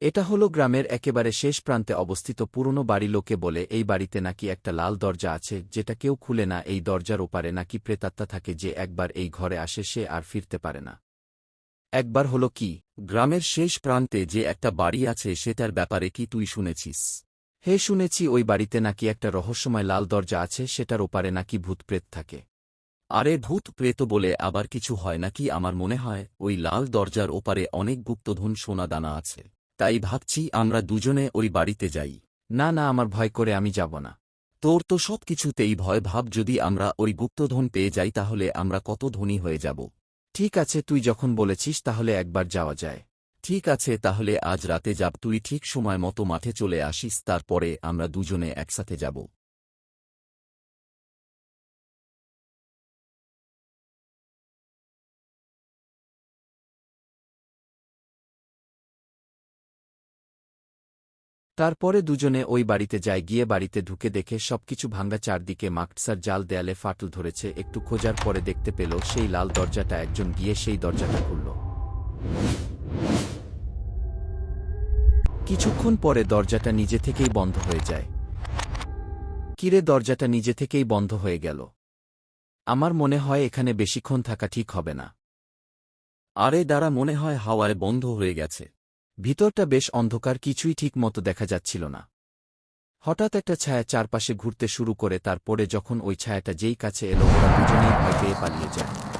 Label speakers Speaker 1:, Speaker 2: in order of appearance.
Speaker 1: এটা হলো গ্রামের একেবারে শেষ প্রান্তে অবস্থিত পুরনো বাড়ি। লোকে বলে এই বাড়িতে নাকি একটা লাল দরজা আছে যেটা কেউ খুলে না। এই দরজার ওপারে নাকি প্রেতাত্মা থাকে, যে একবার এই ঘরে আসে সে আর ফিরতে পারে না।
Speaker 2: একবার হলো কি? গ্রামের শেষ প্রান্তে যে একটা বাড়ি আছে সেটার ব্যাপারে কি তুই শুনেছিস?
Speaker 1: হে, শুনেছি ওই বাড়িতে নাকি একটা রহস্যময় লাল দরজা আছে, সেটার ওপারে নাকি ভূতপ্রেত থাকে।
Speaker 2: আরে ভূত প্রেত বলে আবার কিছু হয় নাকি? আমার মনে হয় ওই লাল দরজার ওপারে অনেক গুপ্তধন সোনা দানা আছে। তাই ভাবছি আমরা দুজনে ওই বাড়িতে যাই।
Speaker 1: না না, আমার ভয় করে আমি যাব না।
Speaker 2: তোর তো সব কিছুতেই ভয়। ভাব যদি আমরা ওই গুপ্তধন পেয়ে যাই তাহলে আমরা কত ধনী হয়ে যাব।
Speaker 1: ঠিক আছে, তুই যখন বলেছিস তাহলে একবার যাওয়া যায়।
Speaker 2: ঠিক আছে, তাহলে আজ রাতে যাব। তুই ঠিক সময় মতো মাঠে চলে আসিস, তারপরে আমরা দুজনে একসাথে যাব।
Speaker 1: তারপরে দুজনে ওই বাড়িতে যায়। গিয়ে বাড়িতে ঢুকে দেখে সবকিছু ভাঙা, চারদিকে মাকড়সার জাল, দেয়ালে ফাটল ধরেছে। একটু খোঁজার পরে দেখতে পেল সেই লাল দরজাটা। একজন গিয়ে সেই দরজাটা খুলল। কিছুক্ষণ পরে দরজাটা নিজে থেকেই বন্ধ হয়ে যায়। কিরে, দরজাটা নিজে থেকেই বন্ধ হয়ে গেল? আমার মনে হয় এখানে বেশিক্ষণ থাকা ঠিক হবে না।
Speaker 2: আরে দাঁড়া, মনে হয় হাওয়ায় বন্ধ হয়ে গেছে।
Speaker 1: ভিতরটা বেশ অন্ধকার, কিছুই ঠিক মতো দেখা যাচ্ছিল না। হঠাৎ একটা ছায়া চারপাশে ঘুরতে শুরু করে। তারপরে যখন ওই ছায়াটা যেই কাছে এলো, ওরা দুজনেই ভয় পেয়ে পালিয়ে যায়।